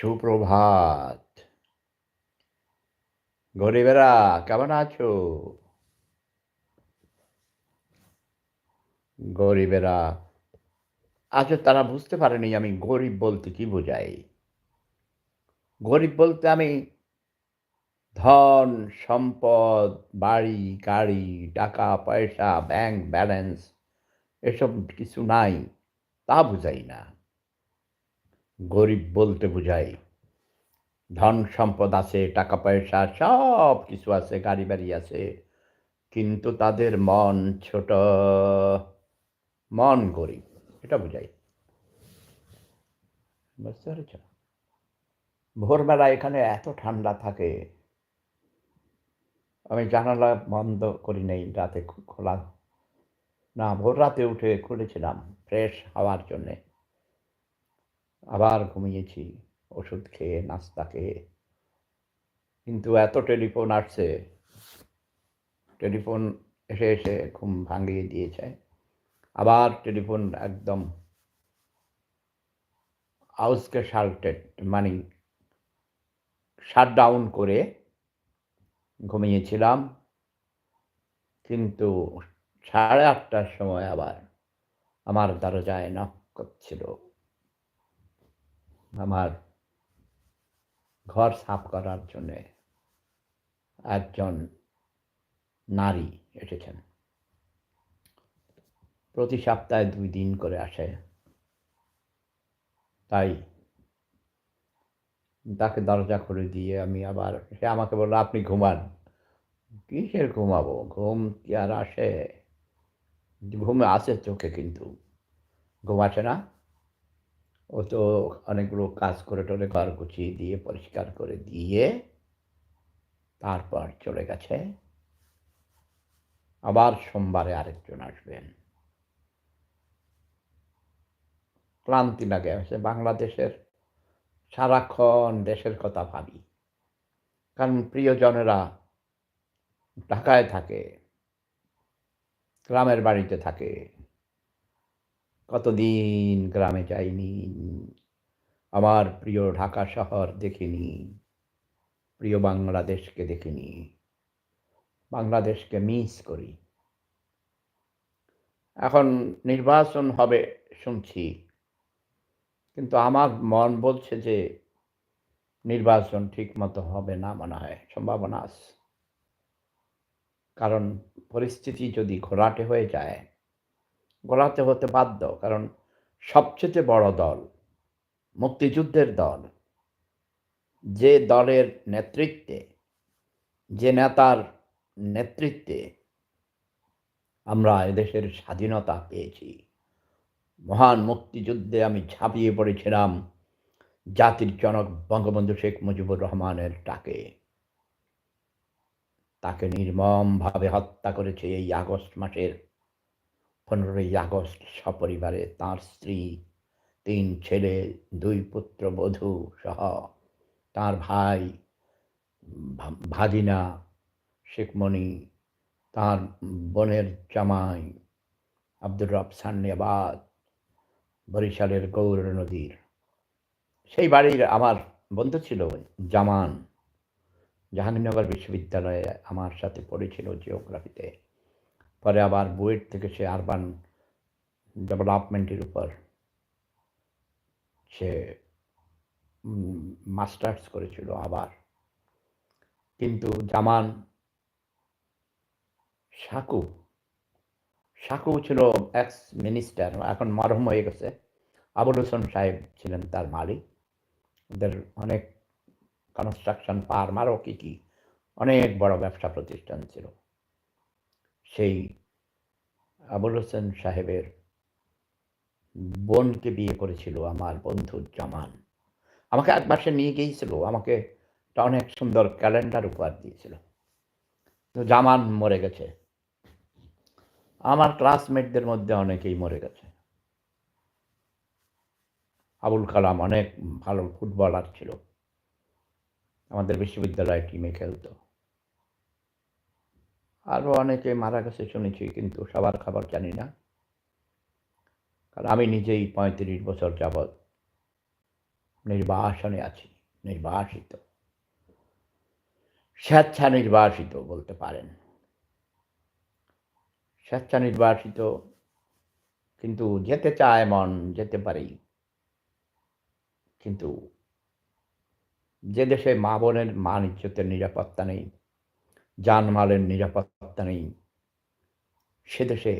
সুপ্রভাত। গরিবেরা কেমন আছো? গরিবেরা আজও তারা বুঝতে পারেনি আমি গরিব বলতে কি বোঝাই। গরিব বলতে আমি ধন, সম্পদ, বাড়ি, গাড়ি, টাকা-পয়সা, ব্যাংক ব্যালেন্স এসব কিছু নাই তা বুঝাই না। গরিব বলতে বুঝাই ধন সম্পদ আছে, টাকা-পয়সা সব কিছু আছে, গাড়ি-বাড়ি আছে। কিন্তু তাদের মন ছোট, মন গরিব। এটা বুঝাই। বুঝতে পেরেছ? ভোরবেলা এখানে এত ঠান্ডা থাকে, আমি জানালা বন্ধ করি নাই রাতে খোলা না, ভোর রাতে উঠে খুলেছিলাম ফ্রেশ হাওয়ার জন্যে। আবার ঘুমিয়েছি ওষুধ খেয়ে, নাস্তা খেয়ে। কিন্তু এত টেলিফোন আসছে, টেলিফোন এসে, এসে ঘুম ভাঙিয়ে দিয়েছে। আবার টেলিফোন একদম আউসগেশাল্টেড মানে শাটডাউন করে ঘুমিয়েছিলাম। কিন্তু 8:30টার সময় আবার আমার দরজায় নক করছিল। আমার ঘর সাফ করার জন্যে একজন নারী এসেছেন। প্রতি সপ্তাহে ২ দিন করে আসে। তাই তাকে দরজা খুলে দিয়ে আমি আবার সে আমাকে বলল, "আপনি ঘুমান।" কিসের ঘুমাবো? ঘুম কি আর আসে? ঘুম আসে চোখে কিন্তু ঘুম আসে না। ও তো অনেকগুলো কাজ করে টরে ঘর গুছিয়ে দিয়ে, পরিষ্কার করে দিয়ে তারপর চলে গেছে। আবার সোমবারে আরেকজন আসবেন। ক্লান্তি লাগে। সে বাংলাদেশের সারাক্ষণ দেশের কথা ভাবি। কারণ প্রিয়জনেরা ঢাকায় থাকে, গ্রামের বাড়িতে থাকে। কতদিন গ্রামে যাইনি। আমার প্রিয় ঢাকা শহর দেখিনি। প্রিয় বাংলাদেশকে দেখিনি। বাংলাদেশকে মিস করি। এখন নির্বাচন হবে শুনছি। কিন্তু আমার মন বলছে যে নির্বাচন ঠিকমতো হবে না মনে হয়। সম্ভাবনা আছে। কারণ পরিস্থিতি যদি ঘোলাটে হয়ে যায়, ঘোলাটে হতে বাধ্য। কারণ সবচেয়ে বড় দল, মুক্তিযুদ্ধের দল, যে দলের নেতৃত্বে, যে নেতার নেতৃত্বে আমরা এদেশের স্বাধীনতা পেয়েছি, মহান মুক্তিযুদ্ধে আমি ঝাঁপিয়ে পড়েছিলাম জাতির জনক বঙ্গবন্ধু শেখ মুজিবুর রহমানের ডাকে। তাকে নির্মমভাবে হত্যা করেছে এই আগস্ট মাসের 15ই আগস্ট সপরিবারে তাঁর স্ত্রী, 3 ছেলে, 2 পুত্রবধূ সহ তাঁর ভাই, ভাগিনা শেখমণি, তাঁর বোনের জামাই আব্দুর রব সান্নিয়াবাত, বরিশালের গৌর নদীর। সেই বাড়ির আমার বন্ধু ছিল জামান। জাহাঙ্গীরনগর বিশ্ববিদ্যালয়ে আমার সাথে পড়েছিল জিওগ্রাফিতে। পরে আবার বুয়েট থেকে সে আরবান ডেভেলপমেন্টের উপর সে মাস্টার্স করেছিল আবার। কিন্তু জামান সাকু, সাকু ছিল এক্স মিনিস্টার, এখন মরহুম হয়ে গেছে। আবুল হোসেন সাহেব ছিলেন তার মালিক। ওদের অনেক কনস্ট্রাকশন ফার্ম আরও কী কী অনেক বড় ব্যবসা প্রতিষ্ঠান ছিল। সেই আবুল হোসেন সাহেবের বোনকে বিয়ে করেছিল আমার বন্ধু জামান। আমাকে একবার সে নিয়ে গিয়েছিল, আমাকে একটা অনেক সুন্দর ক্যালেন্ডার উপহার দিয়েছিল। তো জামান মরে গেছে। আমার ক্লাসমেটদের মধ্যে অনেকেই মরে গেছে। আবুল কালাম অনেক ভালো ফুটবলার ছিল, আমাদের বিশ্ববিদ্যালয়ের টিমে খেলতো। আরও অনেকে মারা গেছে শুনেছি, কিন্তু সবার খবর জানি না। কারণ আমি নিজেই 35 বছর যাবৎ নির্বাসনে আছি, নির্বাসিত, স্বেচ্ছা নির্বাসিত বলতে পারেন। স্বেচ্ছা নির্বাসিত, কিন্তু যেতে চায় মন, যেতে পারি। কিন্তু যে দেশে মা বোনের মান ইজ্জতের নিরাপত্তা নেই, জানমালের নিরাপত্তা নেই, সে দেশে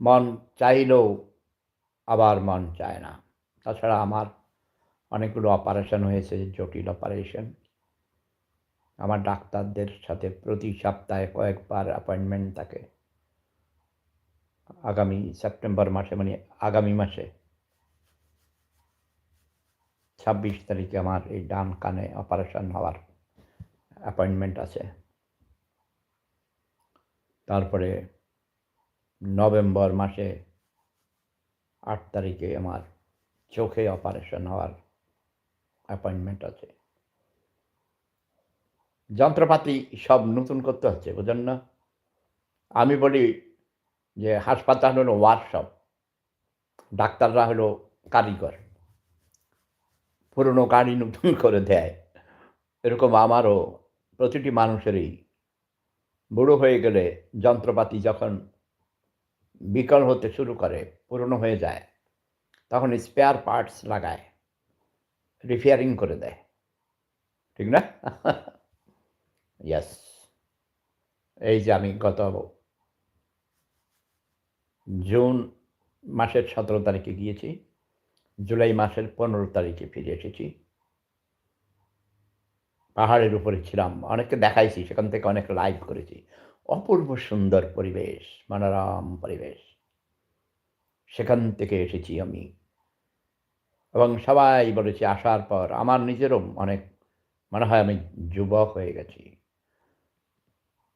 মন চাইলেও আবার মন চায় না। তাছাড়া আমার অনেকগুলো অপারেশন হয়েছে, জটিল অপারেশন। আমার ডাক্তারদের সাথে প্রতি সপ্তাহে কয়েকবার অ্যাপয়েন্টমেন্ট থাকে। আগামী সেপ্টেম্বর মাসে, মানে আগামী মাসে ২৬ তারিখে আমার এই ডান কানে অপারেশন হওয়ার অ্যাপয়েন্টমেন্ট আছে। তারপরে নভেম্বর মাসে ৮ তারিখে আমার চোখে অপারেশন হওয়ার অ্যাপয়েন্টমেন্ট আছে। যন্ত্রপাতি সব নতুন করতে হচ্ছে, বুঝেন না? আমি বলি যে হাসপাতাল হলো ওয়ার্কশপ, ডাক্তাররা হলো কারিগর। পুরনো গাড়ি নতুন করে দেয়। এরকম আমারও প্রতিটি মানুষেরই বুড়ো হয়ে গেলে যন্ত্রপাতি যখন বিকল হতে শুরু করে, পুরনো হয়ে যায়, তখন স্পেয়ার পার্টস লাগায়, রিপেয়ারিং করে দেয়। ঠিক না? ইয়েস। এই যে আমি গত জুন মাসের ১৭ তারিখে গিয়েছি, জুলাই মাসের ১৫ তারিখে ফিরে এসেছি। পাহাড়ের উপরে ছিলাম, অনেককে দেখাইছি, সেখান থেকে অনেক লাইভ করেছি। অপূর্ব সুন্দর পরিবেশ, মনোরম পরিবেশ। সেখান থেকে এসেছি আমি, এবং সবাই বলেছে আসার পর আমার নিজেরও অনেক মনে হয় আমি যুবক হয়ে গেছি।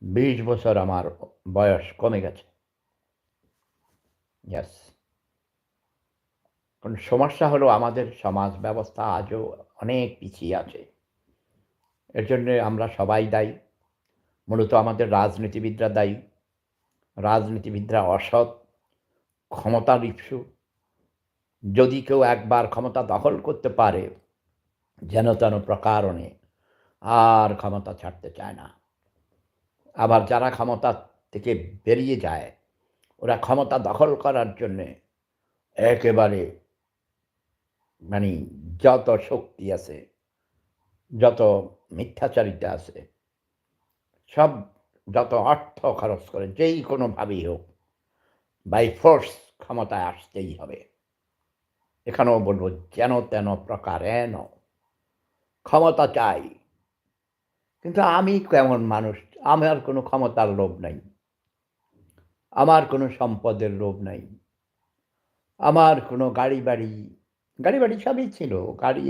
২০ বছর আমার বয়স কমে গেছে। ইয়েস। কারণ সমস্যা হলো আমাদের সমাজ ব্যবস্থা আজও অনেক পিছিয়ে আছে। এর জন্যে আমরা সবাই দায়ী। মূলত আমাদের রাজনীতিবিদরা দায়ী। রাজনীতিবিদরা অসৎ, ক্ষমতালিপ্সু। যদি কেউ একবার ক্ষমতা দখল করতে পারে, যেন তেন প্রকারণে আর ক্ষমতা ছাড়তে চায় না। আবার যারা ক্ষমতা থেকে বেরিয়ে যায়, ওরা ক্ষমতা দখল করার জন্যে একেবারে, মানে যত শক্তি আছে, যত মিথ্যাচারিতা আছে, সব, যত অর্থ খরচ করে যেই কোনোভাবেই হোক, বাই ফোর্স ক্ষমতায় আসতেই হবে। এখানেও বলব, যেন তেন প্রকারেণ ক্ষমতা চাই। কিন্তু আমি কেমন মানুষ? আমার কোনো ক্ষমতার লোভ নাই। আমার কোনো সম্পদের লোভ নাই। আমার কোনো গাড়ি-বাড়ি সবই ছিল। গাড়ি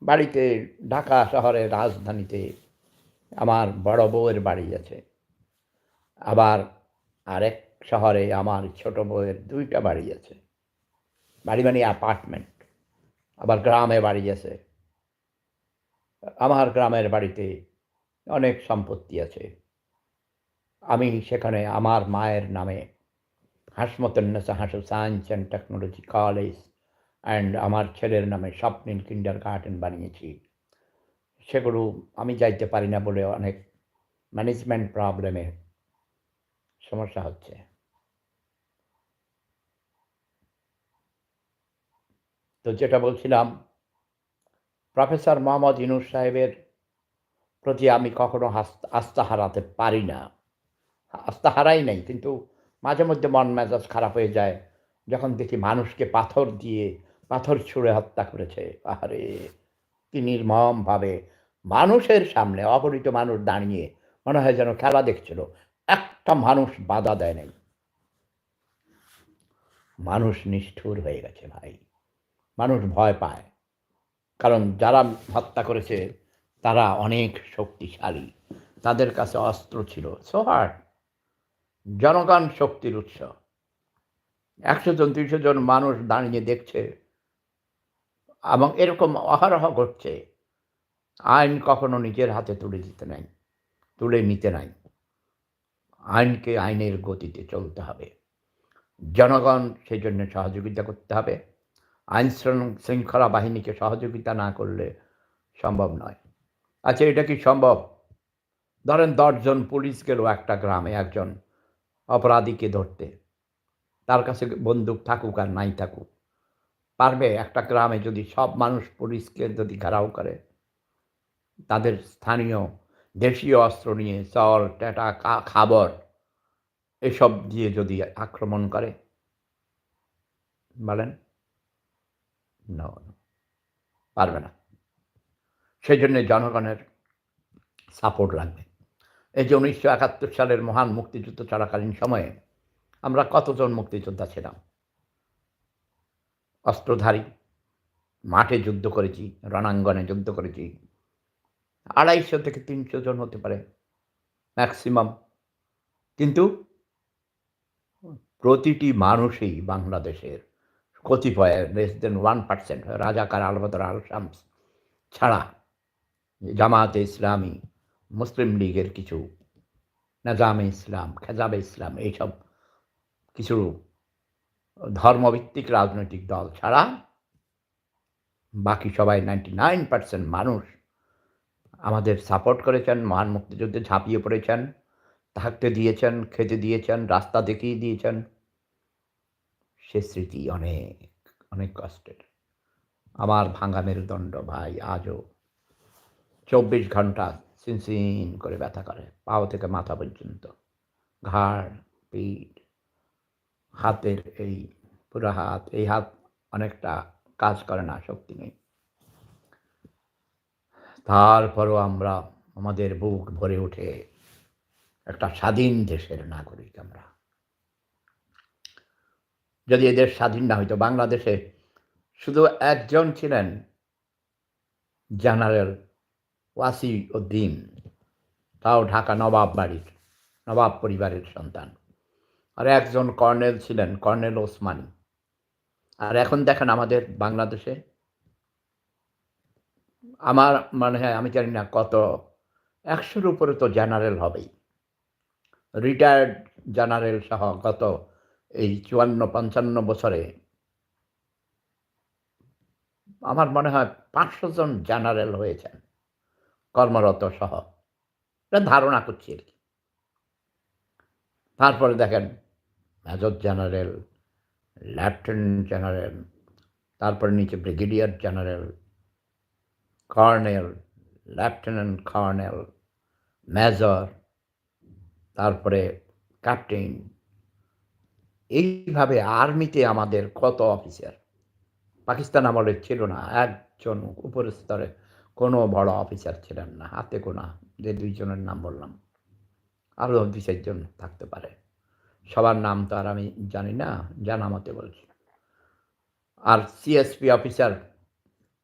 বাড়িতে, ঢাকা শহরের রাজধানীতে আমার বড় বউয়ের বাড়ি আছে। আবার আরেক শহরে আমার ছোট বউয়ের ২ টা বাড়ি আছে। বাড়ি মানে অ্যাপার্টমেন্ট। আবার গ্রামে বাড়ি আছে। আমার গ্রামের বাড়িতে অনেক সম্পত্তি আছে। আমি সেখানে আমার মায়ের নামে Hasmatunnesa Hasu science and technology college and আমার ছেলের নামে স্বপ্নিল কিন্ডারগার্টেন বানিয়েছি। সেগুলো আমি যাইতে পারি না বলে অনেক ম্যানেজমেন্ট প্রবলেমে সমস্যা হচ্ছে। তো যেটা বলছিলাম, প্রফেসর মোহাম্মদ ইউনূস সাহেবের প্রতি আমি কখনো আস্থা হারাতে পারি না। আস্থা হারাই নাই, কিন্তু মাঝে মধ্যে মন মেজাজ খারাপ হয়ে যায় যখন দেখি মানুষকে পাথর ছুঁড়ে হত্যা করেছে। আহারে! কি নির্মমভাবে মানুষের সামনে অগণিত মানুষ দাঁড়িয়ে মনে হয় যেন খেলা দেখছিল। একটা মানুষ বাধা দেয় নাই। মানুষ নিষ্ঠুর হয়ে গেছে ভাই। মানুষ ভয় পায়। কারণ যারা হত্যা করেছে তারা অনেক শক্তিশালী। তাদের কাছে অস্ত্র ছিল। So what? জনগণ শক্তির উৎস। ১০০ জন ৩০০ জন মানুষ দাঁড়িয়ে দেখছে, এবং এরকম অহরহ ঘটছে। আইন কখনো নিজের হাতে তুলে নিতে নাই। আইনকে আইনের গতিতে চলতে হবে। জনগণ সেজন্য সহযোগিতা করতে হবে। আইন শৃঙ্খলা বাহিনীকে সহযোগিতা না করলে সম্ভব নয়। আচ্ছা, এটা কি সম্ভব? ধরেন ১০ জন পুলিশ গেল একটা গ্রামে একজন অপরাধীকে ধরতে। তার কাছে বন্দুক থাকুক আর নাই থাকুক। পারবে? একটা গ্রামে যদি সব মানুষ পুলিশকে যদি ঘেরাও করে, তাদের স্থানীয় দেশীয় অস্ত্র নিয়ে চল, ট্যাটা, খাবর এসব দিয়ে যদি আক্রমণ করে, বলেন? নো, পারবে না। সেজন্য জনগণের সাপোর্ট লাগবে। এই যে ১৯৭১ সালের মহান মুক্তিযুদ্ধ চলাকালীন সময়ে আমরা কতজন মুক্তিযোদ্ধা ছিলাম? অস্ত্রধারী, মাঠে যুদ্ধ করেছি, রণাঙ্গনে যুদ্ধ করেছি। ২৫০ থেকে ৩০০ জন হতে পারে ম্যাক্সিমাম। কিন্তু প্রতিটি মানুষই বাংলাদেশের কতিপয় less than 1% রাজাকার, আল-বদর, আল-শামস ছাড়া জামায়াতে ইসলামী, মুসলিম লীগের কিছু, নেজামে ইসলাম, খেজাবে ইসলাম এইসব কিছু ধর্মভিত্তিক রাজনৈতিক দল ছাড়া বাকি সবাই 99% মানুষ আমাদের সাপোর্ট করেছেন, মহান মুক্তিযুদ্ধে ঝাঁপিয়ে পড়েছেন, থাকতে দিয়েছেন, খেতে দিয়েছেন, রাস্তা দেখিয়ে দিয়েছেন। সে স্মৃতি অনেক, অনেক কষ্টের। আমার ভাঙা মেরুদণ্ড ভাই আজও ২৪ ঘন্টা সিনসিন করে ব্যথা করে, পাও থেকে মাথা পর্যন্ত। ঘাড়, পিঠ, হাতের এই পুরা হাত, এই হাত অনেকটা কাজ করে না, শক্তি নেই। তারপরও আমরা, আমাদের বুক ভরে ওঠে, একটা স্বাধীন দেশের নাগরিক আমরা। যদি এ দেশ স্বাধীন না হইতো, বাংলাদেশে শুধু একজন ছিলেন জেনারেল ওয়াসি উদ্দিন, তাও ঢাকা নবাব বাড়ির, নবাব পরিবারের সন্তান। আর একজন কর্নেল ছিলেন, কর্নেল ওসমানী। আর এখন দেখেন আমাদের বাংলাদেশে, আমার মনে হয়, আমি জানি না কত, ১০০-র উপরে তো জেনারেল হবেই। রিটায়ার্ড জেনারেল সহ গত এই ৫৪-৫৫ বছরে আমার মনে হয় ৫০০ জন জেনারেল হয়েছেন কর্মরত সহ। এটা ধারণা করছি আর কি। তারপরে দেখেন মেজর জেনারেল, লেফটেন্যান্ট জেনারেল, তারপরে নিচে brigadier general, colonel, lieutenant colonel, major, তারপরে ক্যাপ্টেন। এইভাবে আর্মিতে আমাদের কত অফিসার। পাকিস্তান আমলে ছিল না, একজন উপরের স্তরে কোনো বড় অফিসার ছিলেন না, হাতে গোনা যে ২ জনের নাম বললাম। আরও ২-৪ জন থাকতে পারে, সবার নাম তো আর আমি জানি না, জানা মতে বলছি। আর সিএসপি অফিসার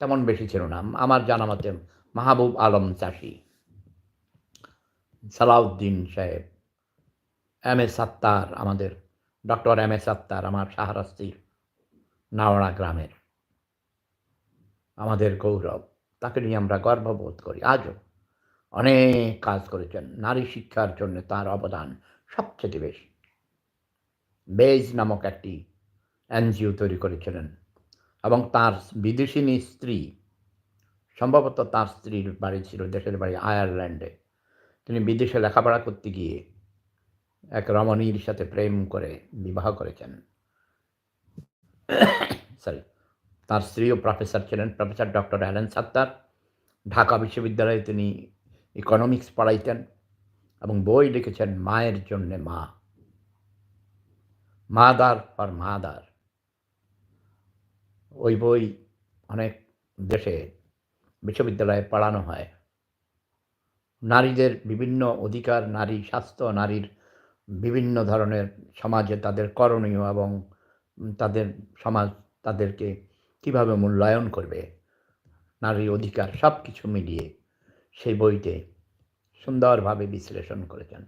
তেমন বেশি ছিল না আমার জানা মতে। মাহবুব আলম চাষি, সালাউদ্দিন সাহেব, এম এ সাত্তার, আমাদের ডক্টর এম এ সাত্তার, আমার শাহরাস্তির নাওড়া গ্রামের আমাদের গৌরব, তাকে নিয়ে আমরা গর্ববোধ করি আজও। অনেক কাজ করেছেন, নারী শিক্ষার জন্য তার অবদান সবচেয়ে বেশি। বেজ নামক একটি এনজিও তৈরি করেছিলেন এবং তার বিদেশিনী স্ত্রী, সম্ভবত তার স্ত্রীর বাড়ি ছিল, দেশের বাড়ি আয়ারল্যান্ডে। তিনি বিদেশে লেখাপড়া করতে গিয়ে এক রমণীর সাথে প্রেম করে বিবাহ করেছেন। সরি, তার স্ত্রীও প্রফেসর ছিলেন, প্রফেসর ডক্টর অ্যালেন সাত্তার। ঢাকা বিশ্ববিদ্যালয়ে তিনি ইকোনমিক্স পড়াইতেন এবং বই লিখেছেন মায়ের জন্যে মা, মাদার ফর মাদার। ওই বই অনেক দেশে বিশ্ববিদ্যালয়ে পড়ানো হয়। নারীদের বিভিন্ন অধিকার, নারী স্বাস্থ্য, নারীর বিভিন্ন ধরনের সমাজে তাদের করণীয় এবং তাদের সমাজ তাদেরকে কীভাবে মূল্যায়ন করবে, নারীর অধিকার সব কিছু মিলিয়ে সেই বইতে সুন্দরভাবে বিশ্লেষণ করেছেন।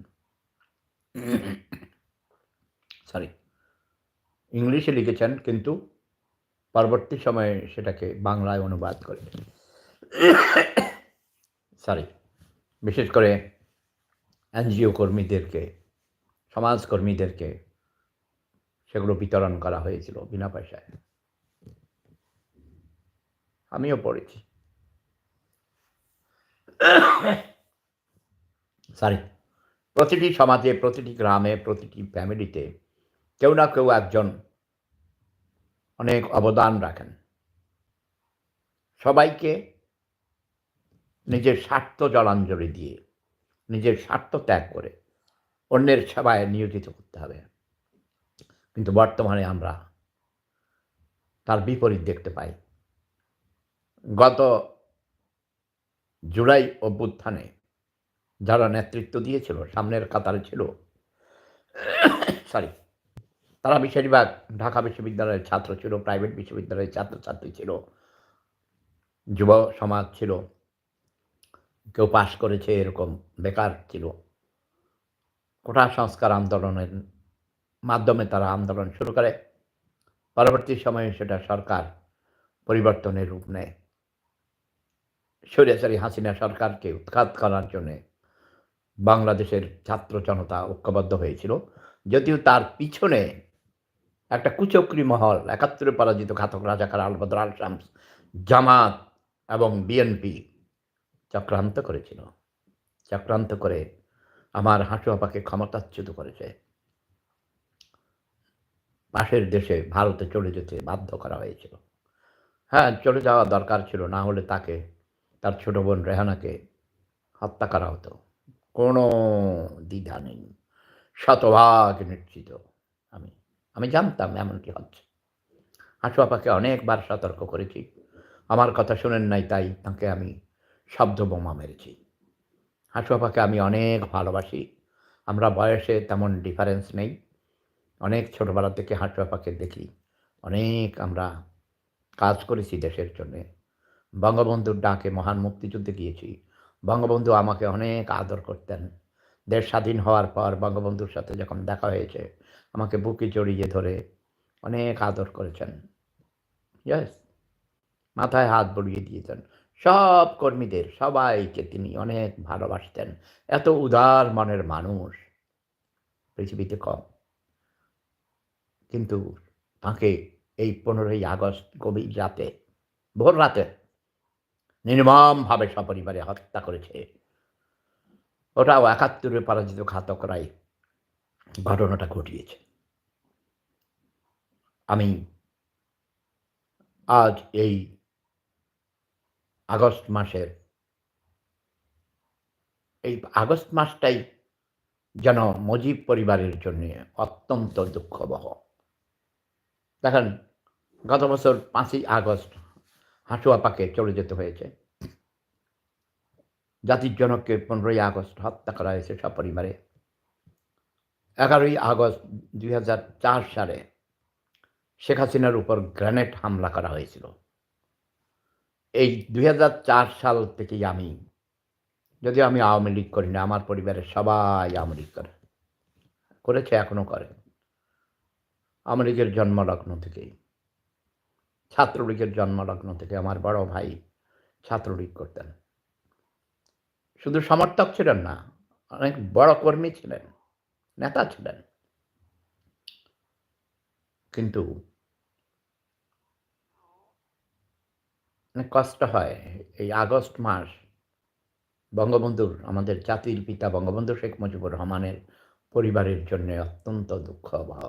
সরি, ইংলিশে লিখেছেন, কিন্তু পরবর্তী সময়ে সেটাকে বাংলায় অনুবাদ করেছেন। সরি, বিশেষ করে এনজিও কর্মীদেরকে, সমাজকর্মীদেরকে সেগুলো বিতরণ করা হয়েছিল বিনা পয়সায়। আমিও পড়েছি। সরি। প্রতিটি সমাজে, প্রতিটি গ্রামে, প্রতিটি ফ্যামিলিতে কেউ না কেউ একজন অনেক অবদান রাখেন। সবাইকে নিজের স্বার্থ জলাঞ্জলি দিয়ে, নিজের স্বার্থ ত্যাগ করে অন্যের সেবায় নিয়োজিত করতে হবে। কিন্তু বর্তমানে আমরা তার বিপরীত দেখতে পাই। গত জুলাই অভ্যুত্থানে যারা নেতৃত্ব দিয়েছিল, সামনের কাতারে ছিল, সরি, তারা বেশিরভাগ ঢাকা বিশ্ববিদ্যালয়ের ছাত্র ছিল, প্রাইভেট বিশ্ববিদ্যালয়ের ছাত্রছাত্রী ছিল, যুব সমাজ ছিল, কেউ পাশ করেছে এরকম বেকার ছিল। কোটা সংস্কার আন্দোলনের মাধ্যমে তারা আন্দোলন শুরু করে। পরবর্তী সময়ে সেটা সরকার পরিবর্তনের রূপ নেয়। স্বৈরাচারী হাসিনা সরকারকে উৎখাত করার জন্যে বাংলাদেশের ছাত্র জনতা ঐক্যবদ্ধ হয়েছিল। যদিও তার পিছনে একটা কুচক্রী মহল, ৭১-এ পরাজিত ঘাতক রাজাকার আলবদর আল শামস, জামাত এবং বিএনপি চক্রান্ত করেছিল। চক্রান্ত করে আমার হাঁটু আপাকে ক্ষমতাচ্যুত করেছে। পাশের দেশে ভারতে চলে যেতে বাধ্য করা হয়েছিল। হ্যাঁ, চলে যাওয়া দরকার ছিল, না হলে তাকে, তার ছোট বোন রেহানাকে হত্যা করা হতো। কোনো দ্বিধা নেই, শতভাগ নিশ্চিত। আমি আমি জানতাম এমনটি হচ্ছে। হাঁটু আপাকে অনেকবার সতর্ক করেছি, আমার কথা শোনেন নাই, তাই তাকে আমি শব্দ বোমা মেরেছি। হাঁটু আপাকে আমি অনেক ভালোবাসি, আমরা বয়সে তেমন ডিফারেন্স নেই। অনেক ছোটোবেলা থেকে হাঁটু আপাকে দেখি, অনেক আমরা কাজ করেছি দেশের জন্যে। বঙ্গবন্ধুর ডাকে মহান মুক্তিযুদ্ধে গিয়েছি। বঙ্গবন্ধু আমাকে অনেক আদর করতেন। দেশ স্বাধীন হওয়ার পর বঙ্গবন্ধুর সাথে যখন দেখা হয়েছে, আমাকে বুকে জড়িয়ে ধরে অনেক আদর করেছেন। ইয়েস, মাথায় হাত বুলিয়ে দিয়েছেন। সব কর্মীদের, সবাইকে তিনি অনেক ভালোবাসতেন। এত উদার মনের মানুষ পৃথিবীতে কম। কিন্তু তাঁকে এই ১৫ই আগস্ট গভীর রাতে, ভোর রাতে নির্মমভাবে সপরিবারে হত্যা করেছে। ওটাও ৭১-এ পরাজিত ঘাতকরাই ঘটনাটা ঘটিয়েছে। আমি আজ এই আগস্ট মাসের, এই আগস্ট মাসটাই যেন মুজিব পরিবারের জন্যে অত্যন্ত দুঃখবহ। দেখেন, গত বছর ৫ই আগস্ট হাঁটু আপাকে চলে যেতে হয়েছে। জাতির জনককে ১৫ই আগস্ট হত্যা করা হয়েছে সপরিবারে। ১১ই আগস্ট ২০০৪ সালে শেখ হাসিনার উপর গ্রেনেড হামলা করা হয়েছিল। এই ২০০৪ সাল থেকেই আমি, যদিও আমি আওয়ামী লীগ করি না, আমার পরিবারের সবাই আওয়ামী লীগ করেছে, এখনও করে। আওয়ামী লীগের জন্মলগ্ন থেকেই, ছাত্রলীগের জন্মলগ্ন থেকে আমার বড় ভাই ছাত্রলীগ করতেন। শুধু সমর্থক ছিলেন না, অনেক বড় কর্মী ছিলেন, নেতা ছিলেন। কিন্তু অনেক কষ্ট হয়। এই আগস্ট মাস বঙ্গবন্ধুর, আমাদের জাতির পিতা বঙ্গবন্ধু শেখ মুজিবুর রহমানের পরিবারের জন্য অত্যন্ত দুঃখবহ,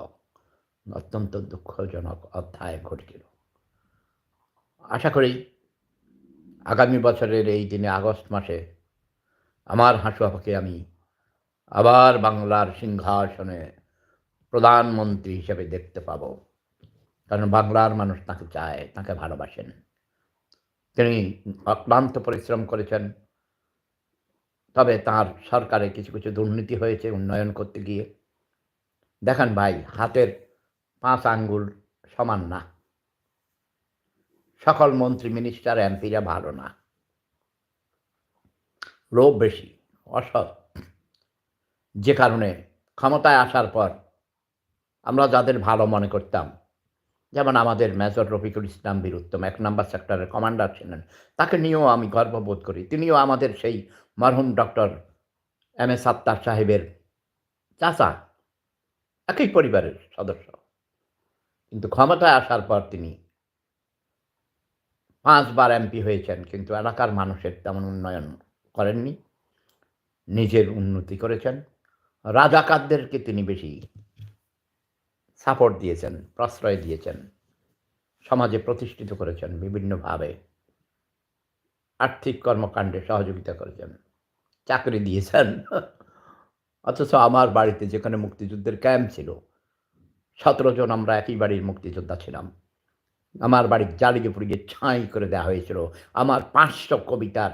অত্যন্ত দুঃখজনক অধ্যায় ঘটেছিল। আশা করি আগামী বছরের এই দিনে, আগস্ট মাসে, আমার হাঁটু আপাকে আমি আবার বাংলার সিংহাসনে প্রধানমন্ত্রী হিসেবে দেখতে পাব। কারণ বাংলার মানুষ তাকে চায়, তাকে ভালোবাসেন। তিনি অক্লান্ত পরিশ্রম করেছেন। তবে তাঁর সরকারে কিছু কিছু দুর্নীতি হয়েছে উন্নয়ন করতে গিয়ে। দেখেন ভাই, হাতের ৫ আঙ্গুল সমান না। সকল মন্ত্রী, মিনিস্টার, এমপিরা ভালো না, লোভ বেশি, অসৎ। যে কারণে ক্ষমতায় আসার পর আমরা যাদের ভালো মনে করতাম, যেমন আমাদের মেজর রফিকুল ইসলাম বীরুত্তম ১ নম্বর সেক্টরের কমান্ডার ছিলেন, তাকে নিয়েও আমি গর্ববোধ করি। তিনিও আমাদের সেই মরহুম ডক্টর এম এ সাত্তার সাহেবের চাচা, একই পরিবারের সদস্য। কিন্তু ক্ষমতায় আসার পর তিনি 5 বার এমপি হয়েছেন, কিন্তু এলাকার মানুষের তেমন উন্নয়ন করেননি। নিজের উন্নতি করেছেন। রাজাকারদেরকে তিনি বেশি সাপোর্ট দিয়েছেন, প্রশ্রয় দিয়েছেন। সমাজে প্রতিষ্ঠিত করেছেন বিভিন্নভাবে। আর্থিক কর্মকাণ্ডে সহযোগিতা করেছেন। চাকরি দিয়েছেন। অথচ আমার বাড়িতে যেখানে মুক্তিযুদ্ধের ক্যাম্প ছিল, ১৭ জন আমরা একই বাড়ির মুক্তিযোদ্ধা ছিলাম। আমার বাড়ি জ্বালিয়ে পুড়িয়ে ছাই করে দেওয়া হয়েছিল। আমার ৫০০ কবিতার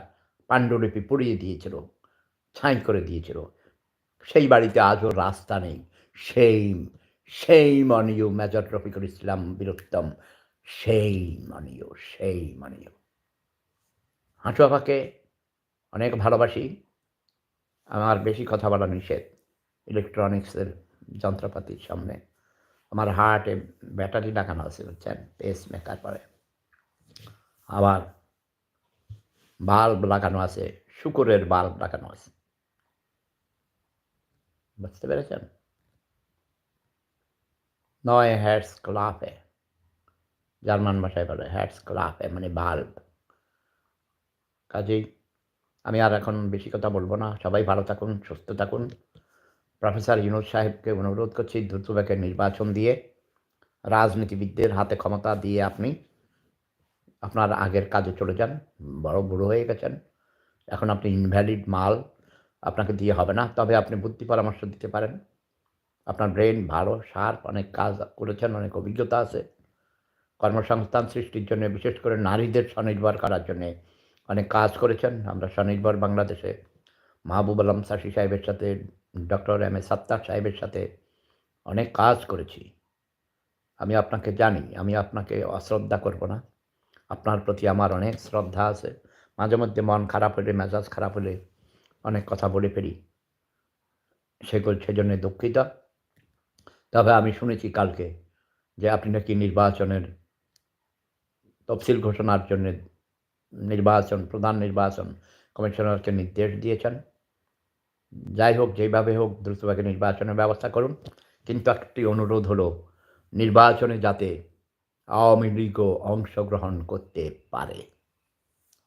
পাণ্ডুলিপি পুড়িয়ে দিয়েছিল, ছাই করে দিয়েছিল। সেই বাড়িতে আজও রাস্তা নেই। Same, same on you major Rafiqul Islam Bir Uttom. Same on you, same on you. হাঁটু আপাকে অনেক ভালোবাসি। আমার বেশি কথা বলা নিষেধ ইলেকট্রনিক্সের যন্ত্রপাতির সামনে। আমার হার্টে ব্যাটারি লাগানো আছে, বুঝছেন, পেস মেকার পরে। আবার বাল্ব লাগানো আছে, শূকরের বাল্ব লাগানো আছে। বুঝতে পেরেছেন? নয় হ্যাটস ক্লাফে, জার্মান ভাষায় বলে হ্যাটস ক্লাফে মানে বাল্ব। কাজেই আমি আর এখন বেশি কথা বলবো না। সবাই ভালো থাকুন, সুস্থ থাকুন। প্রফেসর ইউনূস সাহেবকে অনুরোধ করছি দ্রুতবেগে নির্বাচন দিয়ে, রাজনীতিবিদদের হাতে ক্ষমতা দিয়ে আপনি আপনার আগের কাজে চলে যান। বড় বুড়ো হয়ে গেছেন, এখন আপনি ইনভ্যালিড মাল, আপনাকে দিয়ে হবে না। তবে আপনি বুদ্ধি পরামর্শ দিতে পারেন। আপনার ব্রেন ভালো, শার্প, অনেক কাজ করেছেন, অনেক অভিজ্ঞতা আছে। কর্মসংস্থান সৃষ্টির জন্য, বিশেষ করে নারীদের স্বনির্ভর করার জন্যে অনেক কাজ করেছেন। আমরা স্বনির্ভর বাংলাদেশে মাহবুব আলম চাষী সাহেবের সাথে, ডক্টর এম এ সাত্তার সাহেবের সাথে অনেক কাজ করেছি। আমি আপনাকে জানি, আমি আপনাকে অশ্রদ্ধা করব না। আপনার প্রতি আমার অনেক শ্রদ্ধা আছে। মাঝে মধ্যে মন খারাপ হলে, মেজাজ খারাপ হলে অনেক কথা বলে ফেলি, সেজন্য দুঃখিত। তবে আমি শুনেছি কালকে যে আপনি নাকি নির্বাচনের তফসিল ঘোষণার জন্যে প্রধান নির্বাচন কমিশনারকে নির্দেশ দিয়েছেন। যাই হোক, যেইভাবে হোক দ্রুতভাবে নির্বাচনের ব্যবস্থা করুন। কিন্তু একটি অনুরোধ হলো, নির্বাচনে যাতে আওয়ামী লীগও অংশগ্রহণ করতে পারে।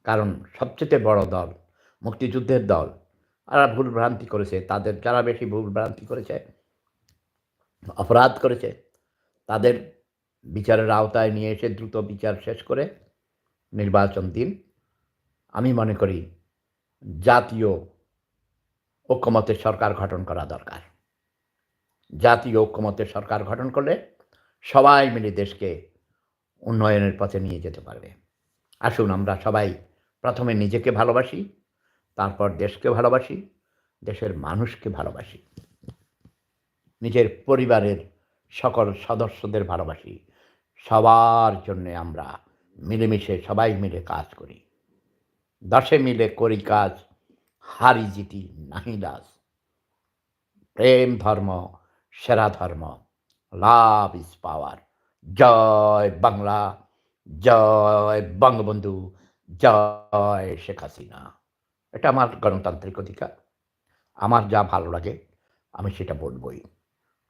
কারণ সবচেয়ে বড় দল, মুক্তিযুদ্ধের দল, তারা ভুলভ্রান্তি করেছে। তাদের যারা বেশি ভুলভ্রান্তি করেছে, অপরাধ করেছে, তাদের বিচারের আওতায় নিয়ে এসে দ্রুত বিচার শেষ করে নির্বাচন দিন। আমি মনে করি জাতীয় ঐক্যমত্যের সরকার গঠন করা দরকার। জাতীয় ঐক্যমত্যের সরকার গঠন করলে সবাই মিলে দেশকে উন্নয়নের পথে নিয়ে যেতে পারবে। আসুন আমরা সবাই প্রথমে নিজেকে ভালোবাসি, তারপর দেশকে ভালোবাসি, দেশের মানুষকে ভালোবাসি, নিজের পরিবারের সকল সদস্যদের ভালোবাসি। সবার জন্যে আমরা মিলেমিশে সবাই মিলে কাজ করি। 10 মিলে করি কাজ, হারি জিতি নাহি লাজ। প্রেম ধর্ম সেরা ধর্ম, লাভ ইজ পাওয়ার। জয় বাংলা, জয় বঙ্গবন্ধু, জয় শেখ হাসিনা। এটা আমার গণতান্ত্রিক অধিকার। আমার যা ভালো লাগে আমি সেটা বলবই।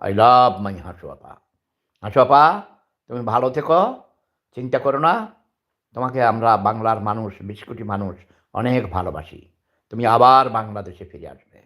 আই লাভ মাই হাঁসু আপা। হাঁসু আপা, তুমি ভালো থেকো, চিন্তা করো না। তোমাকে আমরা বাংলার মানুষ, 20 কোটি মানুষ অনেক ভালোবাসি। তুমি আবার বাংলাদেশে ফিরে আসবে।